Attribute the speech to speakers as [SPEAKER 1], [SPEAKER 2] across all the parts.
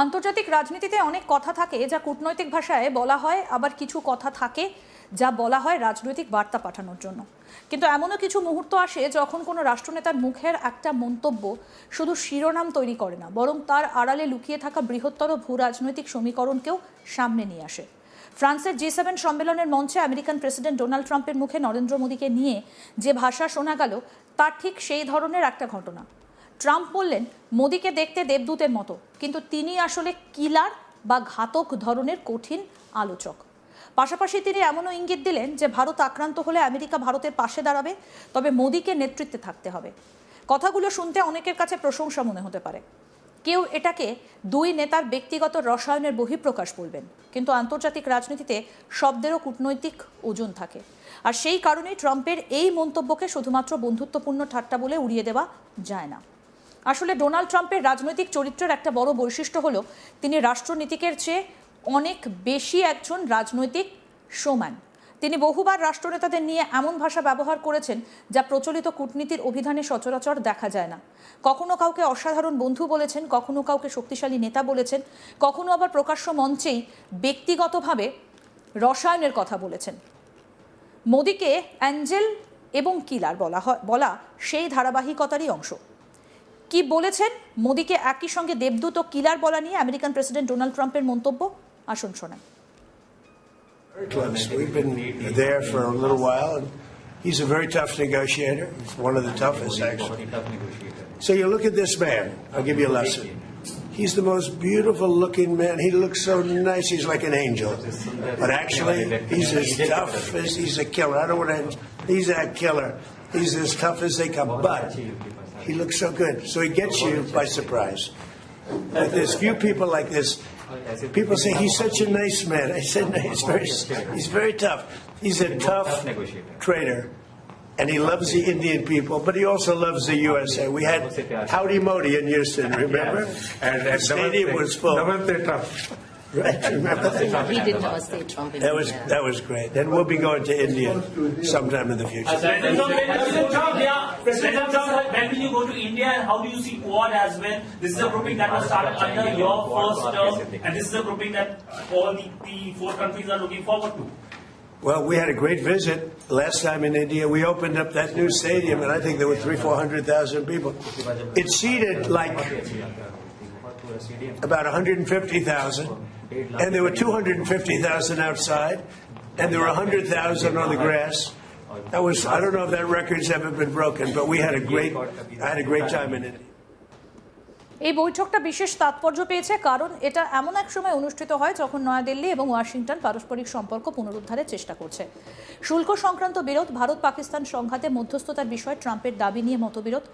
[SPEAKER 1] আন্তর্জাতিক রাজনীতিতে অনেক কথা থাকে যা কূটনৈতিক ভাষায় বলা হয়, আবার কিছু কথা থাকে যা বলা হয় রাজনৈতিক বার্তা পাঠানোর জন্য। কিন্তু এমনও কিছু মুহূর্ত আসে যখন কোনো রাষ্ট্রনেতার মুখের একটা মন্তব্য শুধু শিরোনাম তৈরি করে না, বরং তার আড়ালে লুকিয়ে থাকা বৃহত্তর ভূ রাজনৈতিক সমীকরণকেও সামনে নিয়ে আসে। ফ্রান্সের G7 সম্মেলনের মঞ্চে আমেরিকান প্রেসিডেন্ট ডোনাল্ড ট্রাম্পের মুখে নরেন্দ্র মোদীকে নিয়ে যে ভাষা শোনা গেল, তার ঠিক সেই ধরনের একটা ঘটনা। ট্রাম্প বললেন, মোদীকে দেখতে দেবদূতের মতো, কিন্তু তিনি আসলে কিলার বা ঘাতক ধরনের কঠিন আলোচক। পাশাপাশি তিনি এমনও ইঙ্গিত দিলেন যে ভারত আক্রান্ত হলে আমেরিকা ভারতের পাশে দাঁড়াবে, তবে মোদীকে নেতৃত্বে থাকতে হবে। কথাগুলো শুনতে অনেকের কাছে প্রশংসা মনে হতে পারে, কেউ এটাকে দুই নেতার ব্যক্তিগত রসায়নের বহিঃপ্রকাশ বলবেন, কিন্তু আন্তর্জাতিক রাজনীতিতে শব্দেরও কূটনৈতিক ওজন থাকে। আর সেই কারণেই ট্রাম্পের এই মন্তব্যকে শুধুমাত্র বন্ধুত্বপূর্ণ ঠাট্টা বলে উড়িয়ে দেওয়া যায় না। আসলে ডোনাল্ড ট্রাম্পের রাজনৈতিক চরিত্রের একটা বড় বৈশিষ্ট্য হলো তিনি রাষ্ট্রনীতিকের চেয়ে অনেক বেশি একজন রাজনৈতিক শোম্যান। তিনি বহুবার রাষ্ট্রনেতাদের নিয়ে এমন ভাষা ব্যবহার করেছেন যা প্রচলিত কূটনীতির অভিধানে সচরাচর দেখা যায় না। কখনো কাউকে অসাধারণ বন্ধু বলেছেন, কখনো কাউকে শক্তিশালী নেতা বলেছেন, কখনো আবার প্রকাশ্য মঞ্চেই ব্যক্তিগতভাবে রসায়নের কথা বলেছেন। মোদীকে অ্যাঞ্জেল এবং কিলার বলা সেই ধারাবাহিকতারই অংশ। কি বলেছেন মোদীকে একই সঙ্গে দেবদূত ও কিলার বলা নিয়ে আমেরিকান প্রেসিডেন্ট ডোনাল্ড ট্রাম্পের মন্তব্য, আসুন শোনান।
[SPEAKER 2] Very close. We've been there for a little while, and he's a very tough negotiator. He's one of the toughest, actually. So you look at this man. I'll give you a lesson. He's the most beautiful-looking man. He looks so nice. He's like an angel. But actually, he's as tough as he's a killer. I don't want to. He's a killer. He's as tough as they come. But he looks so good. So he gets you by surprise. But there's few people like this. People say he's such a nice man. I said no, he's very tough. He's a tough trader, and he loves the Indian people, but he also loves the USA. We had Howdy Modi in Houston, remember? And the stadium was full. Right, remember?
[SPEAKER 3] He did not say Trump in
[SPEAKER 2] That was great. And we'll be going to India sometime in the future.
[SPEAKER 4] President Trump, when will you go to India, and how do you see Quad as well? This is a grouping that was started under your first term, and this is a grouping that all the four countries are looking forward to.
[SPEAKER 2] Well, we had a great visit last time in India. We opened up that new stadium, and I think there were 400,000 people. It seated like about 150,000, and there were 250,000 outside, and there were 100,000 on the grass. I don't know if that record's ever been broken, but I had a great time in India.
[SPEAKER 1] এই বৈঠকটা বিশেষ তাৎপর্য পেয়েছে কারণ এটা এমন এক সময় অনুষ্ঠিত হয় যখন নয়াদিল্লি এবং ওয়াশিংটন পারস্পরিক সম্পর্ক পুনরুদ্ধারের চেষ্টা করছে। শুল্ক সংক্রান্ত বিরোধ, ভারত পাকিস্তান সংঘাতে মধ্যস্থতার বিষয়ে ট্রাম্পের দাবি নিয়ে মতবিরোধ,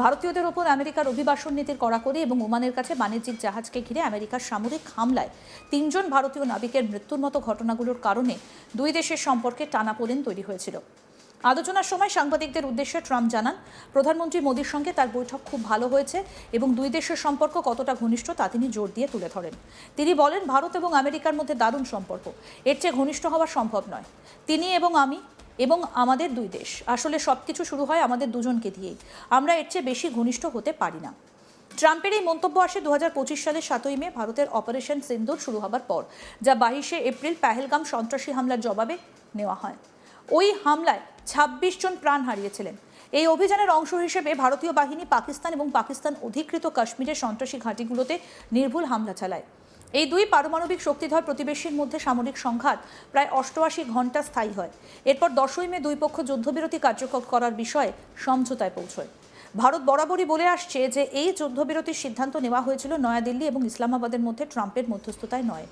[SPEAKER 1] ভারতীয়দের ওপর আমেরিকার অভিবাসন নীতির কড়াকড়ি এবং ওমানের কাছে বাণিজ্যিক জাহাজকে ঘিরে আমেরিকার সামরিক হামলায় 3 জন ভারতীয় নাবিকের মৃত্যুর মতো ঘটনাগুলোর কারণে দুই দেশের সম্পর্কে টানাপোড়েন তৈরি হয়েছিল। আলোচনার সময় সাংবাদিকদের উদ্দেশ্যে ট্রাম্প জানান, প্রধানমন্ত্রী মোদীর সঙ্গে তার বৈঠক খুব ভালো হয়েছে এবং দুই দেশের সম্পর্ক কতটা ঘনিষ্ঠ তা তিনি জোর দিয়ে তুলে ধরেন। তিনি বলেন, ভারত এবং আমেরিকার মধ্যে দারুণ সম্পর্ক, এর চেয়ে ঘনিষ্ঠ হওয়া সম্ভব নয়। তিনি এবং আমি এবং আমাদের দুই দেশ, আসলে সবকিছু শুরু হয় আমাদের দুজনকে দিয়েই, আমরা এর চেয়ে বেশি ঘনিষ্ঠ হতে পারি না। ট্রাম্পের এই মন্তব্য আসে 2025 সালের 7ই মে ভারতের অপারেশন সিন্দুর শুরু হবার পর, যা 22শে এপ্রিল পেহেলগাম সন্ত্রাসী হামলার জবাবে নেওয়া হয়। ওই হামলায় 26 জন প্রাণ হারিয়েছিলেন। এই অভিযানের অংশ হিসেবে ভারতীয় বাহিনী পাকিস্তান এবং পাকিস্তান অধিকৃত কাশ্মীরের সন্ত্রাসী ঘাঁটিগুলোতে নির্ভুল হামলা চালায়। এই দুই পারমাণবিক শক্তিধর প্রতিবেশীর মধ্যে সামরিক সংঘাত প্রায় 88 ঘন্টা স্থায়ী হয়। এরপর 10ই মে দুই পক্ষ যুদ্ধবিরতি কার্যকর করার বিষয়ে সমঝোতায় পৌঁছয়। ভারত বরাবরই বলে আসছে যে এই যুদ্ধবিরতির সিদ্ধান্ত নেওয়া হয়েছিল নয়াদিল্লি এবং ইসলামাবাদের মধ্যে ট্রাম্পের মধ্যস্থতায় নয়।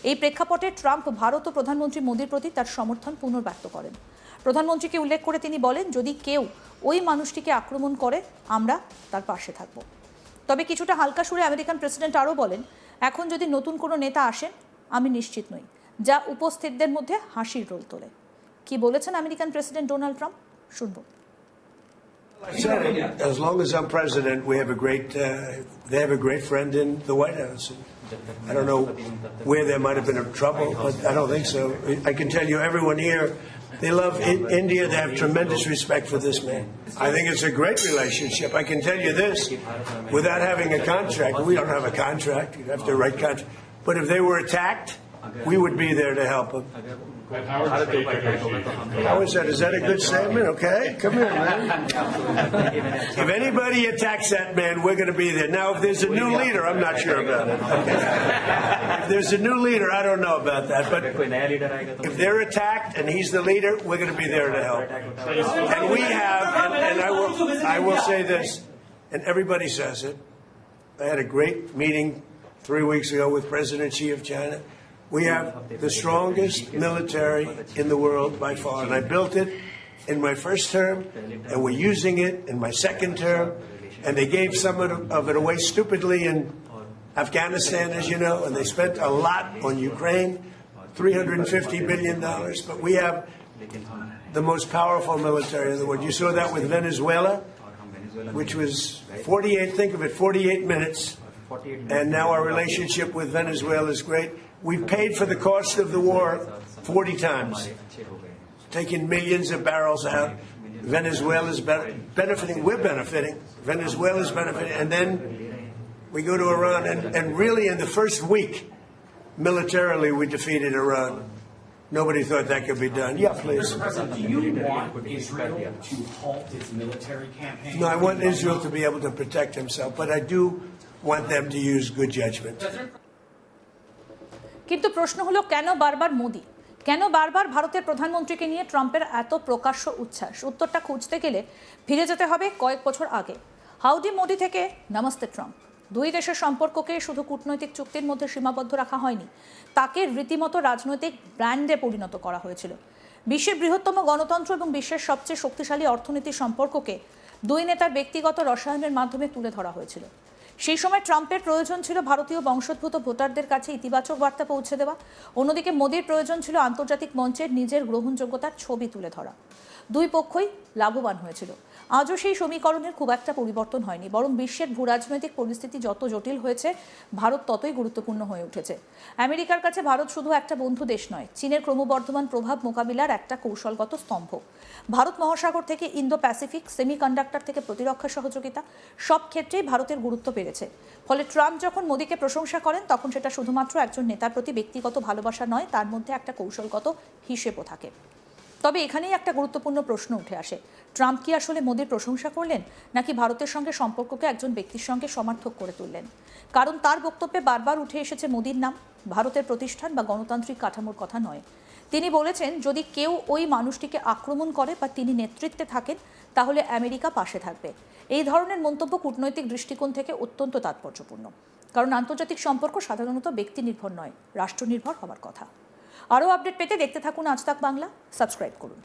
[SPEAKER 1] এই প্রেক্ষাপটে ট্রাম্প ভারত ও প্রধানমন্ত্রী মোদীর প্রতি তার সমর্থন পুনর্ব্যক্ত করেন। প্রধানমন্ত্রীকে উল্লেখ করে তিনি বলেন, যদি কেউ ওই মানুষটিকে আক্রমণ করে আমরা তার পাশে থাকব। তবে কিছুটা হালকা সুরে আমেরিকান প্রেসিডেন্ট আরও বলেন, এখন যদি নতুন কোনো নেতা আসেন আমি নিশ্চিত নই, যা উপস্থিতদের মধ্যে হাসির রোল তোলে। কি বলেছেন আমেরিকান প্রেসিডেন্ট ডোনাল্ড ট্রাম্প, শুনব।
[SPEAKER 2] I said, as long as I'm president, they have a great friend in the White House. I don't know where there might have been trouble, but I don't think so. I can tell you everyone here They love India. They have tremendous respect for this man. I think it's a great relationship. I can tell you this, without having a contract, we don't have a contract. You'd have to write contract. But if they were attacked, we would be there to help them. How is that? Is that a good statement? Okay, come here, man. If anybody attacks that man, we're going to be there. Now, if there's a new leader, I'm not sure about it. Okay. If there's a new leader, I don't know about that. But if they're attacked and he's the leader, we're going to be there to help. And we have, and I will say this, and everybody says it. I had a great meeting 3 weeks ago with President Xi of China. We have the strongest military in the world by far, and I built it in my first term, and we're using it in my second term, and they gave some of it away stupidly in Afghanistan, as you know, and they spent a lot on Ukraine, $350 billion, but we have the most powerful military in the world. You saw that with Venezuela, which was 48 minutes, and now our relationship with Venezuela is great. We've paid for the cost of the war 40 times, taking millions of barrels out. Venezuela's benefiting. We're benefiting. Venezuela's benefiting. And then we go to Iran. And really, in the first week, militarily, we defeated Iran. Nobody thought that could be done. Yeah, please.
[SPEAKER 5] Mr. President, do you want Israel to halt its military campaign?
[SPEAKER 2] No, I want Israel to be able to protect himself, but I do want them to use good judgment.
[SPEAKER 1] কিন্তু প্রশ্ন হলো কেন বারবার মোদি, কেন বারবার ভারতের প্রধানমন্ত্রীকে নিয়ে ট্রাম্পের এত প্রকাশ্য উচ্ছ্বাস? উত্তরটা খুঁজতে গেলে ফিরে যেতে হবে কয়েক বছর আগে। হাউডি মোদি থেকে নমস্তে ট্রাম্প। দুই দেশের সম্পর্ককে শুধু কূটনৈতিক চুক্তির মধ্যে সীমাবদ্ধ রাখা হয়নি, তাকে রীতিমতো রাজনৈতিক ব্র্যান্ডে পরিণত করা হয়েছিল। বিশ্বের বৃহত্তম গণতন্ত্র এবং বিশ্বের সবচেয়ে শক্তিশালী অর্থনীতির সম্পর্ককে দুই নেতার ব্যক্তিগত রসায়নের মাধ্যমে তুলে ধরা হয়েছিল। সেই সময় ট্রাম্পের প্রয়োজন ছিল ভারতীয় বংশোদ্ভূত ভোটারদের কাছে ইতিবাচক বার্তা পৌঁছে দেওয়া, অন্যদিকে মোদির প্রয়োজন ছিল আন্তর্জাতিক মঞ্চে নিজের গ্রহণযোগ্যতার ছবি তুলে ধরা। দুই পক্ষই লাভবান হয়েছিল। আজও সেই সমীকরণের খুব একটা পরিবর্তন হয়নি, বরং বিশ্বের ভূরাজনৈতিক পরিস্থিতি যত জটিল হয়েছে, ভারত ততই গুরুত্বপূর্ণ হয়ে উঠেছে। আমেরিকার কাছে ভারত শুধু একটা বন্ধু দেশ নয়, চীনের ক্রমবর্ধমান প্রভাব মোকাবিলার একটা কৌশলগত স্তম্ভ। ভারত মহাসাগর থেকে ইন্দো প্যাসিফিক, সেমিকন্ডাক্টর থেকে প্রতিরক্ষা সহযোগিতা, সব ক্ষেত্রেই ভারতের গুরুত্ব বেড়েছে। ফলে ট্রাম্প যখন মোদিকে প্রশংসা করেন, তখন সেটা শুধুমাত্র একজন নেতার প্রতি ব্যক্তিগত ভালোবাসা নয়, তার মধ্যে একটা কৌশলগত হিসেবও থাকে। তবে এখানেই একটা গুরুত্বপূর্ণ প্রশ্ন উঠে আসে, ট্রাম্প কি আসলে মোদির প্রশংসা করলেন, নাকি ভারতের সঙ্গে সম্পর্ককে একজন ব্যক্তির সঙ্গে সমার্থক করে তুললেন? কারণ তার বক্তব্যে বারবার উঠে এসেছে মোদির নাম, ভারতের প্রতিষ্ঠান বা গণতান্ত্রিক কাঠামোর কথা নয়। তিনি বলেছেন, যদি কেউ ওই মানুষটিকে আক্রমণ করে বা তিনি নেতৃত্বে থাকেন, তাহলে আমেরিকা পাশে থাকবে। এই ধরনের মন্তব্য কূটনৈতিক দৃষ্টিকোণ থেকে অত্যন্ত তাৎপর্যপূর্ণ, কারণ আন্তর্জাতিক সম্পর্ক সাধারণত ব্যক্তি নির্ভর নয়, রাষ্ট্র নির্ভর হওয়ার কথা। আরও আপডেট পেতে দেখতে থাকুন আজ তাক বাংলা, সাবস্ক্রাইব করুন।